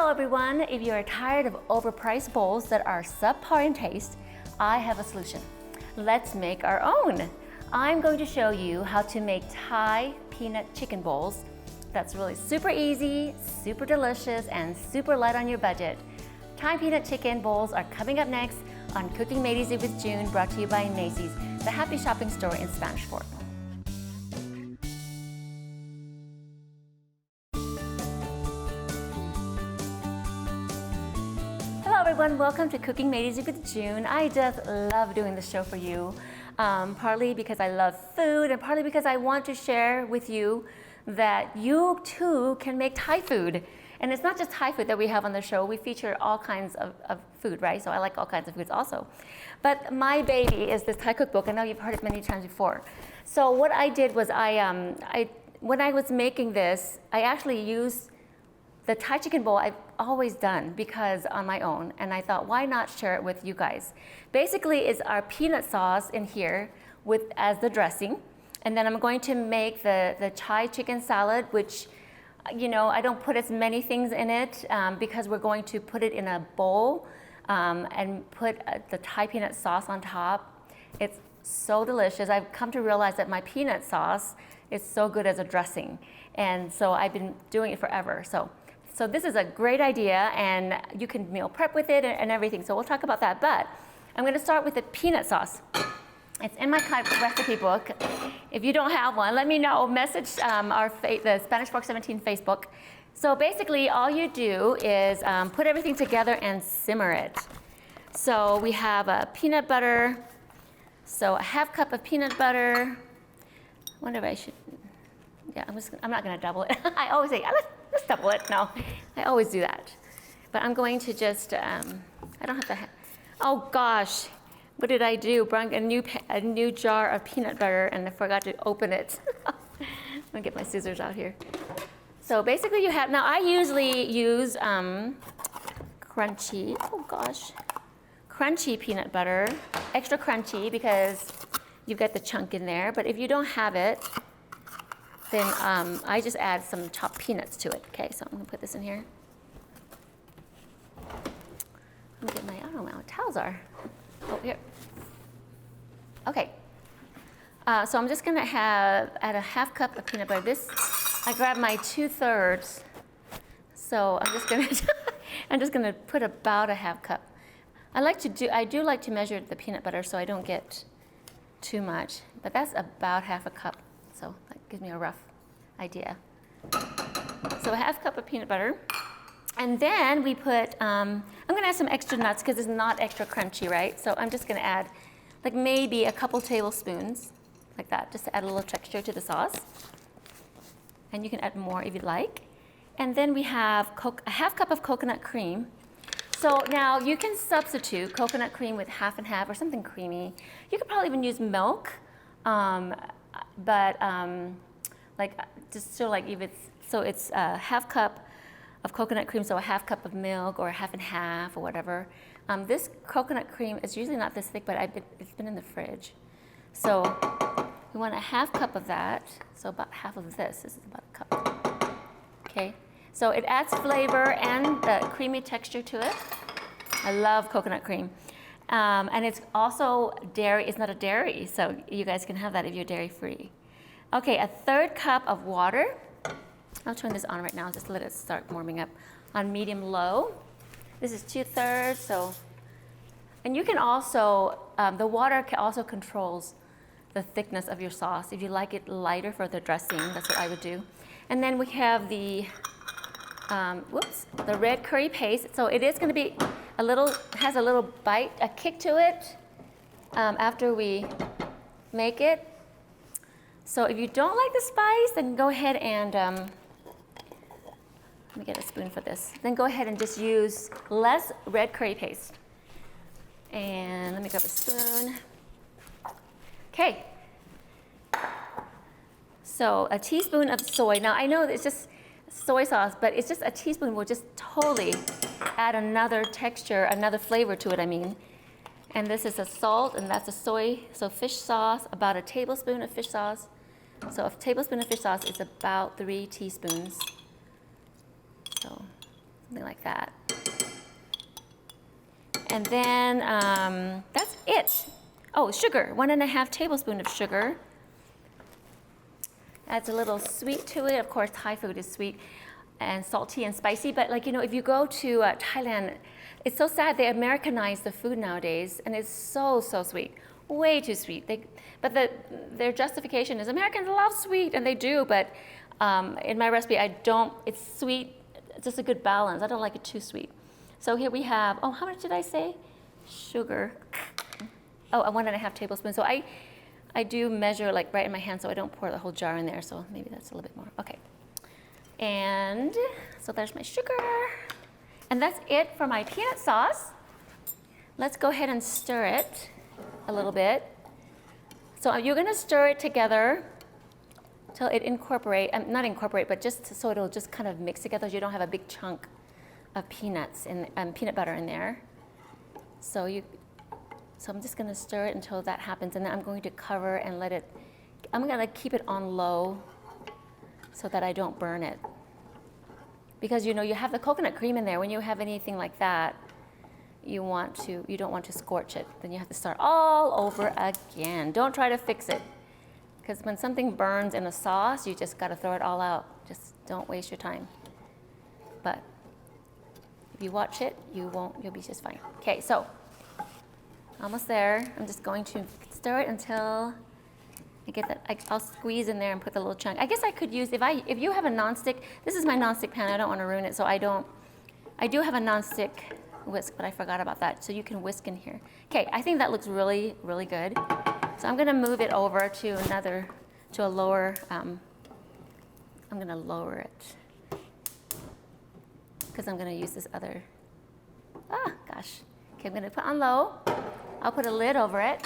Hello everyone, if you are tired of overpriced bowls that are subpar in taste, I have a solution. Let's make our own. I'm going to show you how to make Thai peanut chicken bowls. That's really super easy, super delicious, and super light on your budget. Thai peanut chicken bowls are coming up next on Cooking Made Easy with June, brought to you by Macy's, the happy shopping store in Spanish Fork. Hello everyone, welcome to Cooking Made Easy with June. I just love doing this show for you, partly because I love food and partly because I want to share with you that you too can make Thai food. And it's not just Thai food that we have on the show, we feature all kinds of food, right? So I like all kinds of foods also. But my baby is this Thai cookbook. I know you've heard it many times before. So what I did was when I was making this, I actually used the Thai chicken bowl I've always done because on my own, and I thought, why not share it with you guys? Basically, it's our peanut sauce in here as the dressing, and then I'm going to make the Thai chicken salad, which, you know, I don't put as many things in it because we're going to put it in a bowl and put the Thai peanut sauce on top. It's so delicious. I've come to realize that my peanut sauce is so good as a dressing, and so I've been doing it forever. So this is a great idea, and you can meal prep with it and everything. So we'll talk about that, but I'm going to start with the peanut sauce. It's in my recipe book. If you don't have one, let me know. Message the Spanish Fork 17 Facebook. So basically, all you do is put everything together and simmer it. So we have a peanut butter. So a half cup of peanut butter. I wonder if I should. Yeah, I'm not going to double it. I always say, let's double it. No, I always do that. But I'm going to just, I don't have to, oh gosh, what did I do? Brought a new jar of peanut butter and I forgot to open it. I'm gonna get my scissors out here. So basically you have, now I usually use crunchy peanut butter, extra crunchy because you've got the chunk in there. But if you don't have it, then I just add some chopped peanuts to it. Okay, so I'm gonna put this in here. Let me get I don't know where my towels are. Oh, here. Okay. So I'm just gonna add a half cup of peanut butter. I grabbed my 2/3. So I'm just gonna put about a half cup. I do like to measure the peanut butter so I don't get too much, but that's about half a cup. So that gives me a rough idea. So a half cup of peanut butter. And then we put, I'm gonna add some extra nuts because it's not extra crunchy, right? So I'm just gonna add like maybe a couple tablespoons, like that, just to add a little texture to the sauce. And you can add more if you'd like. And then we have a half cup of coconut cream. So now you can substitute coconut cream with half and half or something creamy. You could probably even use milk. But like just so like it's a half cup of coconut cream, so a half cup of milk or a half and half or whatever. This coconut cream is usually not this thick, but it's been in the fridge. So we want a half cup of that. So about half of this. This is about a cup. Okay. So it adds flavor and the creamy texture to it. I love coconut cream. And it's also dairy, it's not a dairy, so you guys can have that if you're dairy free. Okay, a 1/3 cup of water. I'll turn this on right now, just let it start warming up on medium low. This is 2/3, so, and you can also, the water also controls the thickness of your sauce. If you like it lighter for the dressing, that's what I would do. And then we have the red curry paste. So it is gonna be has a little bite, a kick to it after we make it. So if you don't like the spice, then go ahead and, let me get a spoon for this. Then go ahead and just use less red curry paste. And let me grab a spoon. Okay. So a teaspoon of soy. Now I know it's just soy sauce, but it's just a teaspoon will just totally add another texture, another flavor to it, I mean. And this is a salt, and that's a soy, so fish sauce, about a tablespoon of fish sauce. So a tablespoon of fish sauce is about 3 teaspoons. So something like that. And then that's it. Oh, sugar, 1.5 tablespoons of sugar. Adds a little sweet to it. Of course, Thai food is sweet and salty and spicy, but like, you know, if you go to Thailand, it's so sad they Americanize the food nowadays, and it's so sweet, way too sweet. But their justification is Americans love sweet, and they do, but in my recipe, it's sweet, just a good balance. I don't like it too sweet. So here we have, oh, how much did I say? Sugar. Oh, 1.5 tablespoons. So I do measure like right in my hand, so I don't pour the whole jar in there, so maybe that's a little bit more. Okay. And so there's my sugar. And that's it for my peanut sauce. Let's go ahead and stir it a little bit. So you're gonna stir it together till it not incorporate, but just so it'll just kind of mix together so you don't have a big chunk of peanuts and peanut butter in there. So I'm just gonna stir it until that happens, and then I'm going to cover and I'm gonna keep it on low so that I don't burn it. Because you know, you have the coconut cream in there. When you have anything like that, you don't want to scorch it. Then you have to start all over again. Don't try to fix it. Because when something burns in a sauce, you just gotta throw it all out. Just don't waste your time. But if you watch it, you'll be just fine. Okay, so almost there. I'm just going to stir it until I get that. I'll squeeze in there and put the little chunk. I guess I could use, if you have a nonstick, this is my nonstick pan, I don't want to ruin it, so I do have a nonstick whisk, but I forgot about that, so you can whisk in here. Okay, I think that looks really, really good. So I'm gonna move it over to a lower, I'm gonna lower it, because I'm gonna use this other, gosh. Okay, I'm gonna put on low. I'll put a lid over it.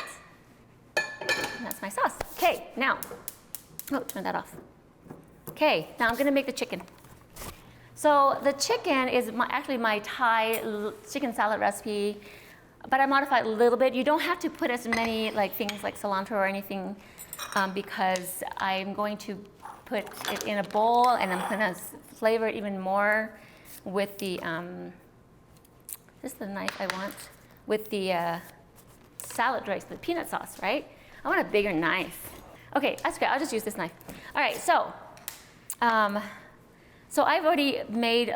And that's my sauce. Okay, now, turn that off. Okay, now I'm gonna make the chicken. So the chicken is actually my Thai chicken salad recipe, but I modified a little bit. You don't have to put as many things like cilantro or anything because I'm going to put it in a bowl and I'm gonna flavor it even more with the, this is the knife I want, with the salad dressing, the peanut sauce, right? I want a bigger knife. Okay, that's great. I'll just use this knife. All right, so I've already made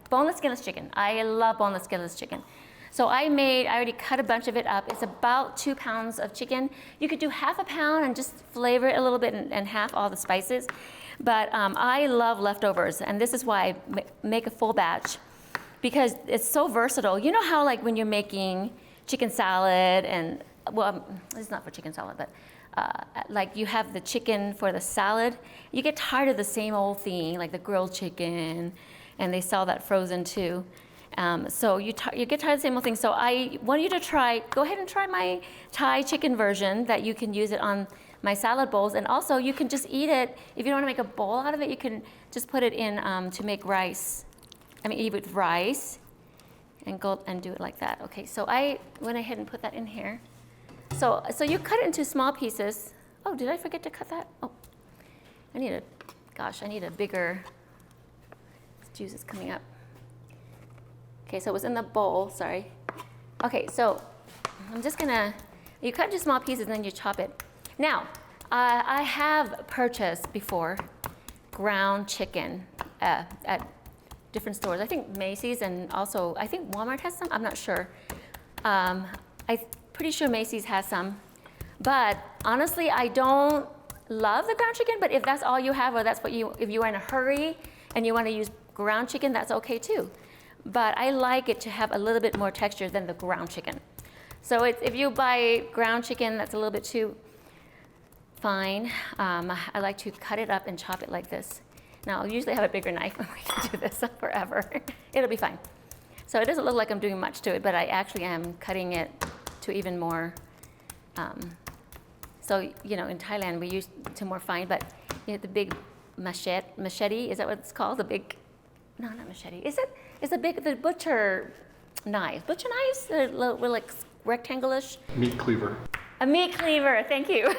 boneless skinless chicken. I love boneless skinless chicken. So I already cut a bunch of it up. It's about 2 pounds of chicken. You could do half a pound and just flavor it a little bit and half all the spices. But I love leftovers, and this is why I make a full batch, because it's so versatile. You know how when you're making chicken salad and, well, this is not for chicken salad, but you have the chicken for the salad, you get tired of the same old thing, like the grilled chicken, and they sell that frozen too. So you get tired of the same old thing. So I want you to go ahead and try my Thai chicken version that you can use it on my salad bowls. And also you can just eat it. If you don't want to make a bowl out of it, you can just put it in to make rice. Eat with rice and go and do it like that. Okay, so I went ahead and put that in here. So you cut it into small pieces. Oh, did I forget to cut that? Oh, I need a bigger, this juice is coming up. Okay, so it was in the bowl, sorry. Okay, so I'm just you cut into small pieces and then you chop it. Now, I have purchased before ground chicken at different stores. I think Macy's and also, I think Walmart has some, I'm not sure. I'm pretty sure Macy's has some. But honestly, I don't love the ground chicken, but if that's all you have, or if you are in a hurry and you want to use ground chicken, that's okay too. But I like it to have a little bit more texture than the ground chicken. So if you buy ground chicken that's a little bit too fine, I like to cut it up and chop it like this. Now, I usually have a bigger knife, and we can do this forever. It'll be fine. So it doesn't look like I'm doing much to it, but I actually am cutting it to even more. So, in Thailand, we use to more fine, but the big machete, is that what it's called? The big, no, not machete. Is it? It's the butcher knife. Butcher knives, they're like rectangle-ish. Meat cleaver. A meat cleaver, thank you,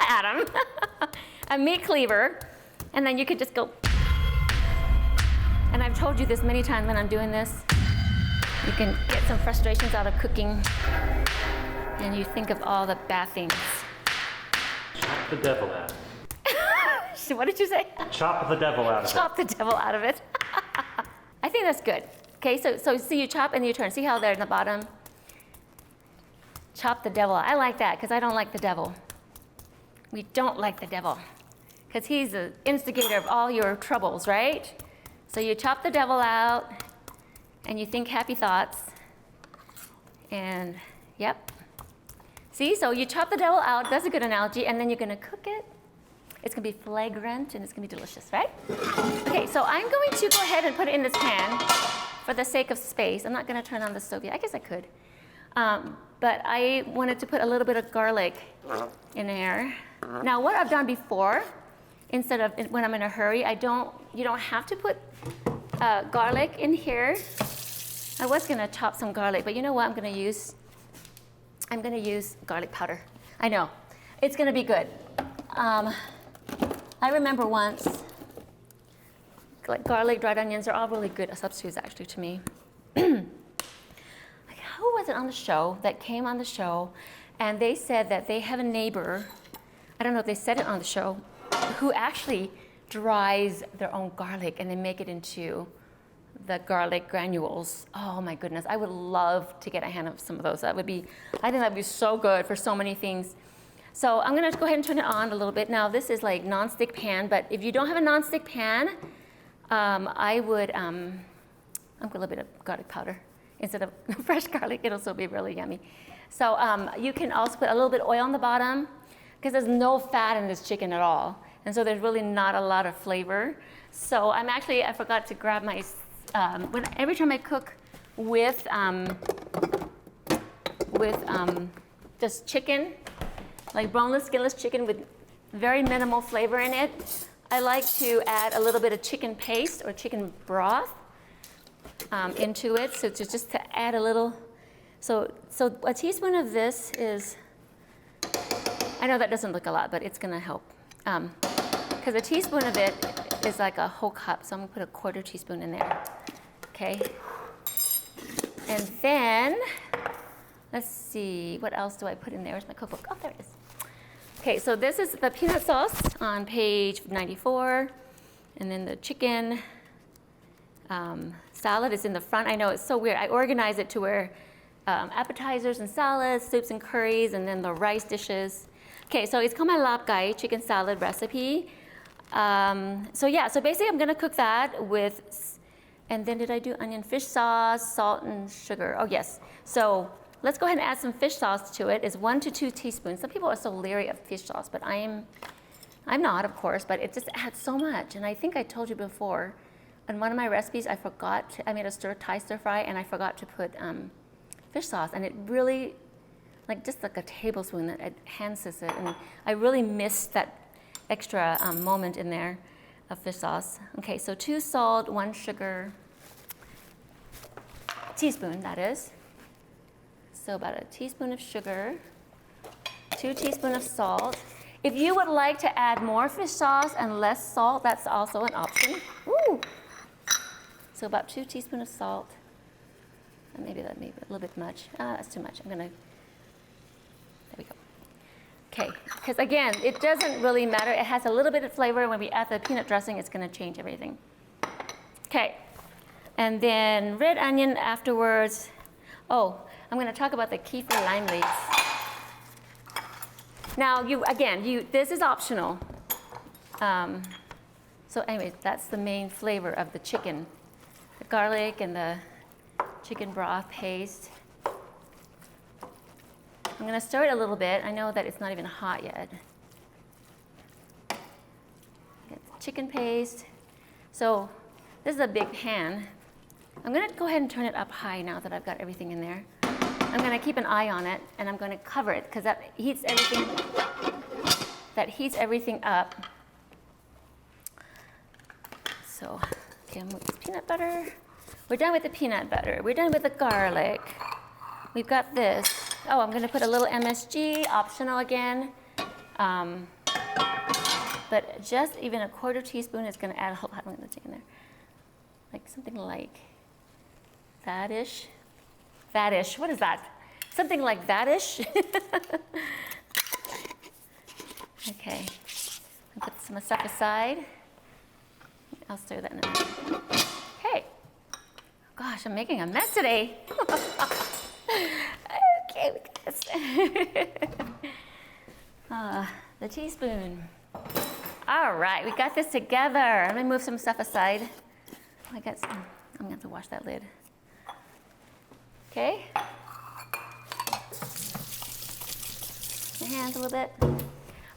Adam. A meat cleaver, and then you could just go. And I've told you this many times when I'm doing this. You can get some frustrations out of cooking, and you think of all the bad things. Chop the devil out. What did you say? Chop the devil out of it. Chop the devil out of it. I think that's good. Okay, so see, you chop and you turn. See how they're in the bottom? Chop the devil. I like that because I don't like the devil. We don't like the devil because he's the instigator of all your troubles, right? So you chop the devil out and you think happy thoughts. And yep. See, so you chop the devil out. That's a good analogy. And then you're going to cook it. It's going to be flagrant and it's going to be delicious, right? Okay, so I'm going to go ahead and put it in this pan for the sake of space. I'm not going to turn on the stove yet. I guess I could. But I wanted to put a little bit of garlic in there. Now, what I've done before, instead of when I'm in a hurry, you don't have to put garlic in here. I was going to chop some garlic, but you know what I'm going to use? I'm going to use garlic powder. I know. It's going to be good. I remember once, like garlic, dried onions are all really good substitutes actually to me. Like, who was it on the show that came on the show and they said that they have a neighbor, I don't know if they said it on the show, who actually dries their own garlic and they make it into the garlic granules. Oh my goodness, I would love to get a hand of some of those. I think that'd be so good for so many things. So I'm gonna go ahead and turn it on a little bit. Now this is like non-stick pan, but if you don't have a non-stick pan, I would, I'm put a little bit of garlic powder instead of fresh garlic. It'll still be really yummy. So you can also put a little bit of oil on the bottom because there's no fat in this chicken at all. And so there's really not a lot of flavor. So I forgot to grab my, every time I cook with just chicken, like boneless, skinless chicken with very minimal flavor in it, I like to add a little bit of chicken paste or chicken broth into it. So just to add a little, so a teaspoon of this is, I know that doesn't look a lot, but it's gonna help. Because a teaspoon of it is like a whole cup, so I'm gonna put a quarter teaspoon in there, okay? And then, let's see, what else do I put in there? Where's my cookbook? Oh, there it is. Okay, so this is the peanut sauce on page 94, and then the chicken salad is in the front. I know it's so weird. I organize it to where appetizers and salads, soups and curries, and then the rice dishes. Okay, so it's called my lapkai chicken salad recipe. So basically I'm gonna cook that with, and then did I do onion, fish sauce, salt, and sugar? Oh yes. So let's go ahead and add some fish sauce to it. It's 1 to 2 teaspoons. Some people are so leery of fish sauce, but I'm not, of course, but it just adds so much. And I think I told you before, in one of my recipes, I made a Thai stir fry, and I forgot to put fish sauce, and it really, just like a tablespoon, it enhances it. And I really missed that extra moment in there of fish sauce. Okay, so 2 salt, 1 sugar, teaspoon, that is. So about a teaspoon of sugar, 2 teaspoons of salt. If you would like to add more fish sauce and less salt, that's also an option. Ooh. So about 2 teaspoons of salt. And maybe that may be a little bit much. That's too much. There we go. Okay, because again, it doesn't really matter. It has a little bit of flavor. When we add the peanut dressing, it's gonna change everything. Okay, and then red onion afterwards. Oh, I'm going to talk about the Kiffir lime leaves. Now, this is optional. So anyway, that's the main flavor of the chicken. The garlic and the chicken broth paste. I'm going to stir it a little bit. I know that it's not even hot yet. Get the chicken paste. So this is a big pan. I'm going to go ahead and turn it up high now that I've got everything in there. I'm going to keep an eye on it, and I'm going to cover it because that heats everything up. So, okay, I'm with the peanut butter. We're done with the peanut butter. We're done with the garlic. We've got this. Oh, I'm going to put a little MSG, optional again. But just even a quarter teaspoon is going to add a whole lot. I'm going to take in there. Like something like that-ish. That-ish, what is that? Something like that-ish. Okay, I'll put some stuff aside. I'll stir that in a minute. Okay. Gosh, I'm making a mess today. Okay, we got this. The teaspoon. All right, we got this together. I'm gonna move some stuff aside. I'm gonna have to wash that lid. Okay. My hands a little bit.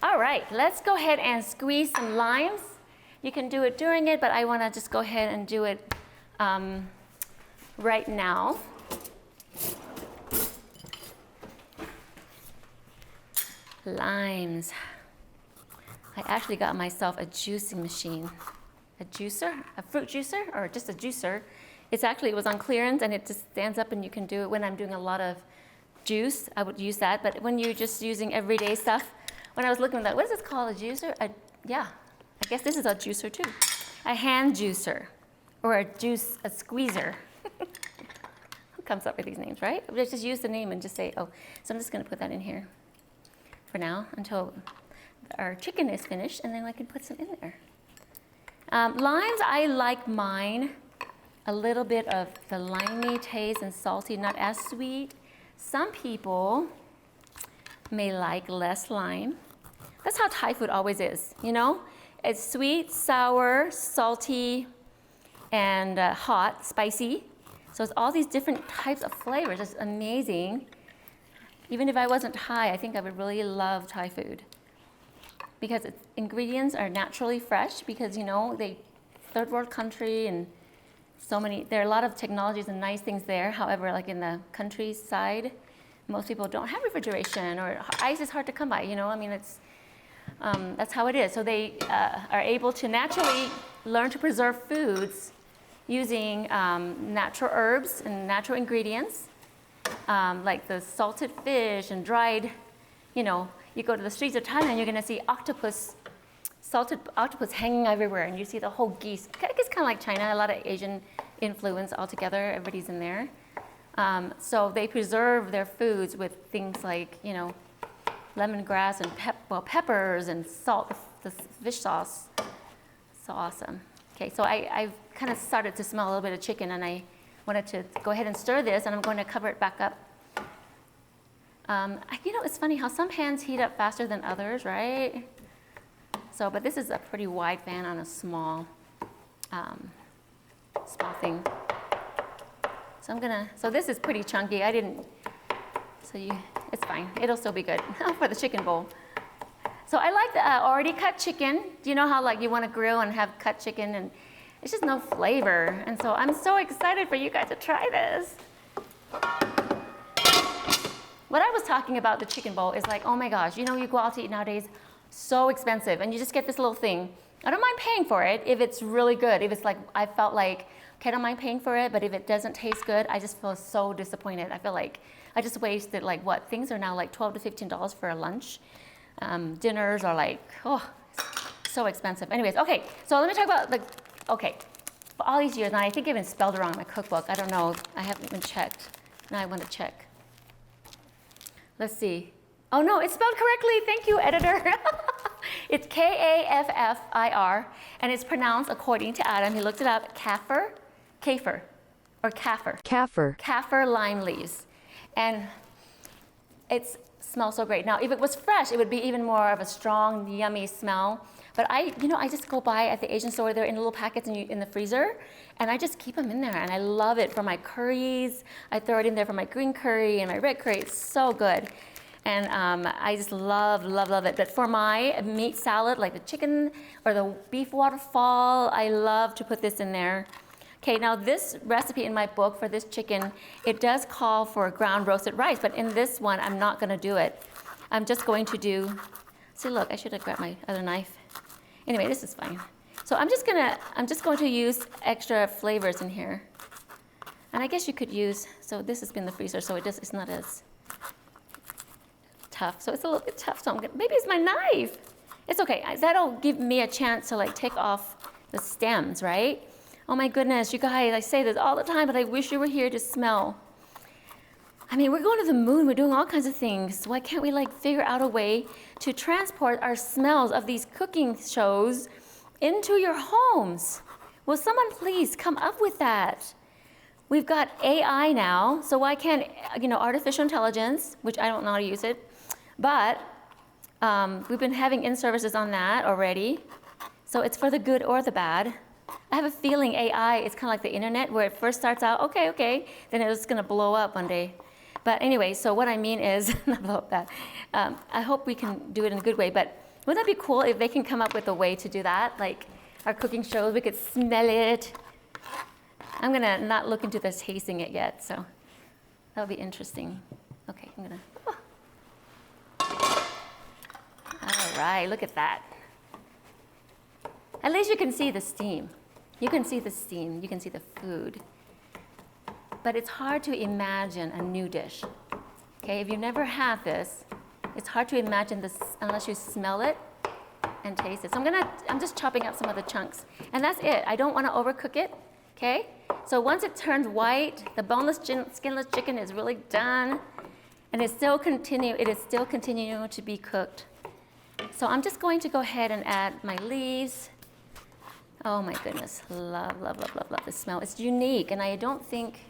All right, let's go ahead and squeeze some limes. You can do it during it, but I wanna just go ahead and do it right now. Limes. I actually got myself a juicing machine. A juicer, a fruit juicer, or just a juicer. It was on clearance and it just stands up and you can do it when I'm doing a lot of juice. I would use that, but when you're just using everyday stuff, when I was looking at that, what is this called, a juicer? Yeah, I guess this is a juicer too. A hand juicer, or a squeezer. Who comes up with these names, right? Let's just use the name and just say, oh, so I'm just gonna put that in here for now until our chicken is finished, and then I can put some in there. Limes, I like mine a little bit of the limey taste and salty, not as sweet. Some people may like less lime. That's how Thai food always is, you know? It's sweet, sour, salty, and hot, spicy. So it's all these different types of flavors. It's amazing. Even if I wasn't Thai, I think I would really love Thai food because its ingredients are naturally fresh because, you know, third world country and there are a lot of technologies and nice things there. However, like in the countryside, most people don't have refrigeration or ice is hard to come by, you know? I mean, that's how it is. So they are able to naturally learn to preserve foods using natural herbs and natural ingredients, like the salted fish and dried, you know, you go to the streets of Thailand, you're gonna see salted octopus hanging everywhere, and you see the whole geese. It's kind of like China, a lot of Asian influence altogether, everybody's in there. So they preserve their foods with things like, you know, lemongrass and peppers and salt, the fish sauce. So awesome. Okay, so I've kind of started to smell a little bit of chicken, and I wanted to go ahead and stir this, and I'm going to cover it back up. You know, it's funny how some pans heat up faster than others, right? So, but this is a pretty wide pan on a small thing. So this is pretty chunky. It's fine. It'll still be good for the chicken bowl. So I like the already cut chicken. Do you know how like you want to grill and have cut chicken and it's just no flavor? And so I'm so excited for you guys to try this. What I was talking about the chicken bowl is like, oh my gosh, you know, you go out to eat nowadays, so expensive, and you just get this little thing. I don't mind paying for it if it's really good. If it's like, I felt like, okay, I don't mind paying for it, but if it doesn't taste good, I just feel so disappointed. I feel like I just wasted like what? Things are now like $12 to $15 for a lunch. Dinners are like, oh, so expensive. Anyways, okay, so let me talk about for all these years, now I think I even spelled it wrong in my cookbook. I don't know, I haven't even checked. Now I want to check. Let's see. Oh no, it's spelled correctly. Thank you, editor. It's Kaffir, and it's pronounced according to Adam. He looked it up. Kaffir. Kaffir lime leaves, and it smells so great. Now, if it was fresh, it would be even more of a strong, yummy smell. But I just go by at the Asian store. They're in little packets in the freezer, and I just keep them in there. And I love it for my curries. I throw it in there for my green curry and my red curry. It's so good. And I just love it. But for my meat salad, like the chicken or the beef waterfall, I love to put this in there. Okay, now this recipe in my book for this chicken, it does call for ground roasted rice, but in this one, I'm not gonna do it. I'm just going to do, see look, I should have grabbed my other knife. Anyway, this is fine. So I'm just going to use extra flavors in here. And I guess you could use, so this has been in the freezer, so it's not as tough. So it's a little bit tough, so maybe it's my knife. It's okay, that'll give me a chance to like take off the stems, right? Oh my goodness, you guys, I say this all the time, but I wish you were here to smell. I mean, we're going to the moon, we're doing all kinds of things. Why can't we like figure out a way to transport our smells of these cooking shows into your homes? Will someone please come up with that? We've got AI now, so why can't, artificial intelligence, which I don't know how to use it, but we've been having in-services on that already. So it's for the good or the bad. I have a feeling AI is kind of like the internet, where it first starts out, okay, then it's gonna blow up one day. But anyway, so what I mean is, not blow up that. I hope we can do it in a good way, but wouldn't that be cool if they can come up with a way to do that? Like our cooking shows, we could smell it. I'm gonna not look into this tasting it yet, so that'll be interesting. Okay, I'm gonna, All right, look at that. At least you can see the steam. You can see the steam, you can see the food. But it's hard to imagine a new dish. Okay, if you've never had this, it's hard to imagine this unless you smell it and taste it. So I'm just chopping up some of the chunks. And that's it. I don't want to overcook it. Okay? So once it turns white, the boneless skinless chicken is really done. And it is still continuing to be cooked. So I'm just going to go ahead and add my leaves. Oh my goodness, love the smell. It's unique, and I don't think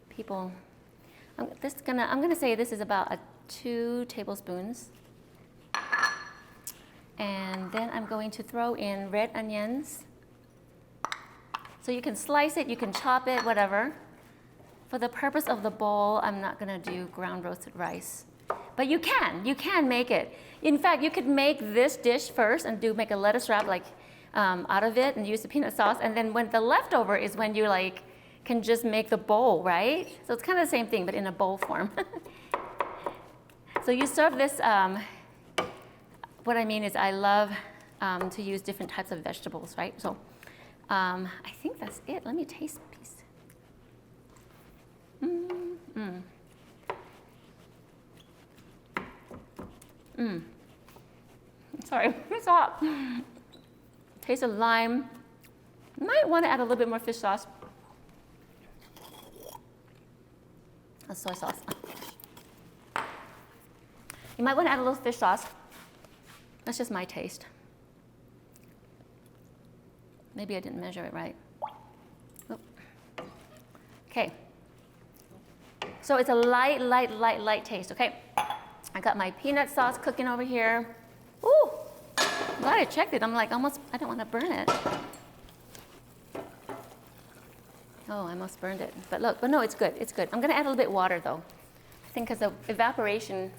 people, I'm gonna say this is about 2 tablespoons. And then I'm going to throw in red onions. So you can slice it, you can chop it, whatever. For the purpose of the bowl, I'm not gonna do ground roasted rice. But you can make it. In fact, you could make this dish first and make a lettuce wrap out of it and use the peanut sauce. And then when the leftover is when you can just make the bowl, right? So it's kind of the same thing, but in a bowl form. So you serve this, what I mean is I love to use different types of vegetables, right? So I think that's it. Let me taste a piece. Sorry, it's hot. Taste of lime. Might want to add a little bit more fish sauce. A soy sauce. You might want to add a little fish sauce. That's just my taste. Maybe I didn't measure it right. Oop. Okay. So it's a light taste, okay? I got my peanut sauce cooking over here. Ooh, I'm glad I checked it. I'm I don't want to burn it. Oh, I almost burned it. But no, it's good, it's good. I'm gonna add a little bit of water though. I think because of evaporation,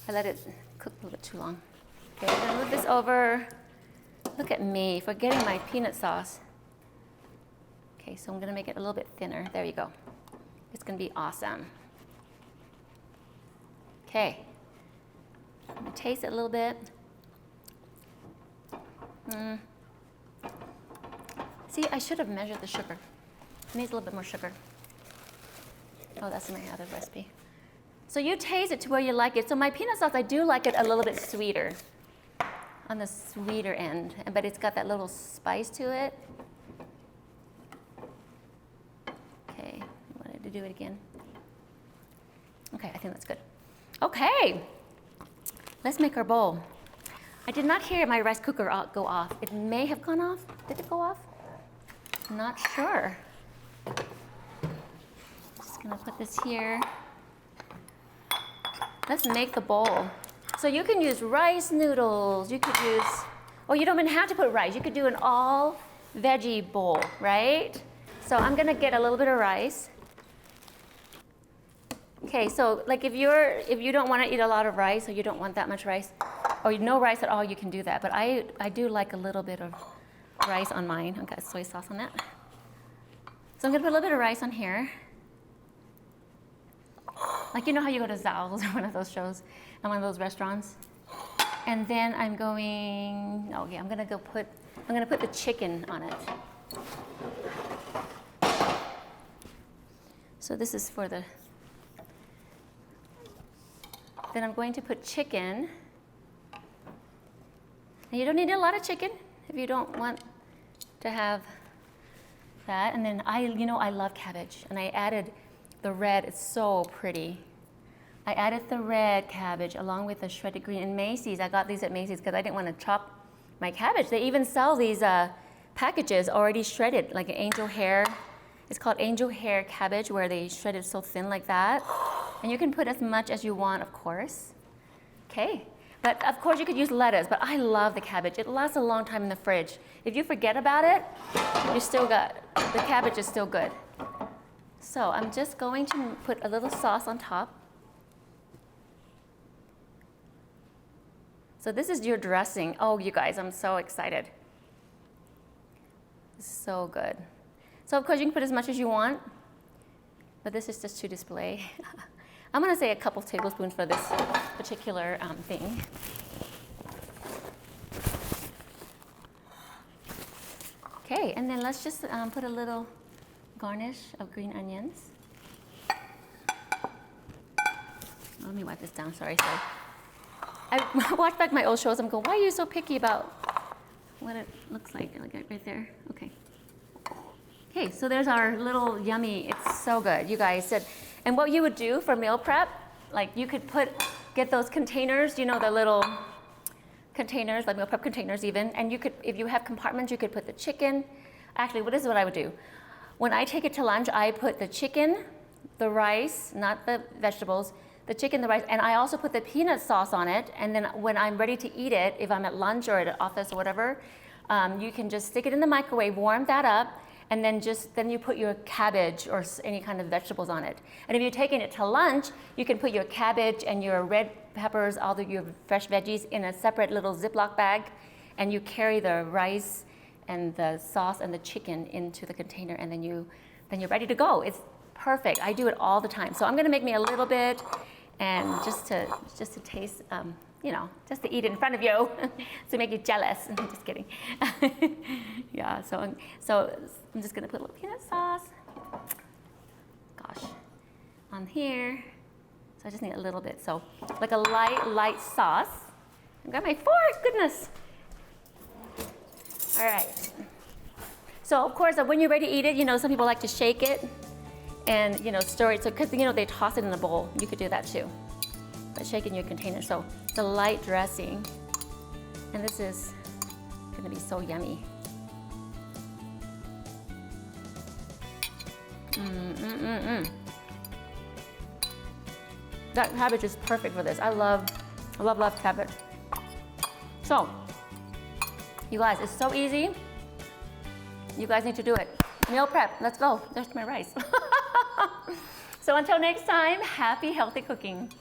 I let it cook a little bit too long. Okay, I'm gonna move this over. Look at me, forgetting my peanut sauce. Okay, so I'm gonna make it a little bit thinner. There you go. It's gonna be awesome. Okay, I'm gonna taste it a little bit. See, I should have measured the sugar. It needs a little bit more sugar. Oh, that's in my other recipe. So you taste it to where you like it. So my peanut sauce, I do like it a little bit sweeter, on the sweeter end, but it's got that little spice to it. Okay, I wanted to do it again. Okay, I think that's good. Okay, let's make our bowl. I did not hear my rice cooker go off. It may have gone off. Did it go off? Not sure. Just gonna put this here. Let's make the bowl. So you can use rice noodles. You could use, or you don't even have to put rice. You could do an all veggie bowl, right? So I'm gonna get a little bit of rice. Okay, so if you don't want to eat a lot of rice, or you don't want that much rice, or no rice at all, you can do that. But I do like a little bit of rice on mine. I've got soy sauce on that. So I'm gonna put a little bit of rice on here. You know how you go to Zal's or one of those shows, and one of those restaurants? And then I'm gonna put the chicken on it. So this is for the, then I'm going to put chicken. And you don't need a lot of chicken if you don't want to have, that. And then I love cabbage. And I added the red. It's so pretty. I added the red cabbage along with the shredded green. In Macy's, I got these at Macy's because I didn't want to chop my cabbage. They even sell these packages already shredded, like an angel hair. It's called angel hair cabbage, where they shred it so thin like that. And you can put as much as you want, of course. Okay. But of course you could use lettuce, but I love the cabbage. It lasts a long time in the fridge. If you forget about it, the cabbage is still good. So I'm just going to put a little sauce on top. So this is your dressing. Oh, you guys, I'm so excited. It's so good. So of course you can put as much as you want, but this is just to display. I'm gonna say a couple tablespoons for this particular thing. Okay, and then let's just put a little garnish of green onions. Let me wipe this down, sorry. I watch back my old shows, I'm going, why are you so picky about what it looks like right there? Okay. Okay, so there's our little yummy, it's so good, you guys said. And what you would do for meal prep, like you could get those containers, the little containers, like meal prep containers even, and you could, if you have compartments, you could put the chicken. Actually, this is what I would do. When I take it to lunch, I put the chicken, the rice, not the vegetables, the chicken, the rice, and I also put the peanut sauce on it, and then when I'm ready to eat it, if I'm at lunch or at an office or whatever, you can just stick it in the microwave, warm that up, and then you put your cabbage or any kind of vegetables on it. And if you're taking it to lunch, you can put your cabbage and your red peppers, all of your fresh veggies in a separate little Ziploc bag, and you carry the rice and the sauce and the chicken into the container, and then you're ready to go. It's perfect. I do it all the time. So I'm gonna make me a little bit, and just to taste, just to eat it in front of you, to make you jealous. Just kidding. Yeah, so I'm just gonna put a little peanut sauce, on here. So I just need a little bit. So like a light sauce. I've got my fork, goodness. All right. So of course, when you're ready to eat it, some people like to shake it and stir it. So because they toss it in a bowl, you could do that too. But shake in your container. So it's a light dressing, and this is gonna be so yummy. That cabbage is perfect for this. I love cabbage. So, you guys, it's so easy. You guys need to do it. Meal prep, let's go. There's my rice. So until next time, happy, healthy cooking.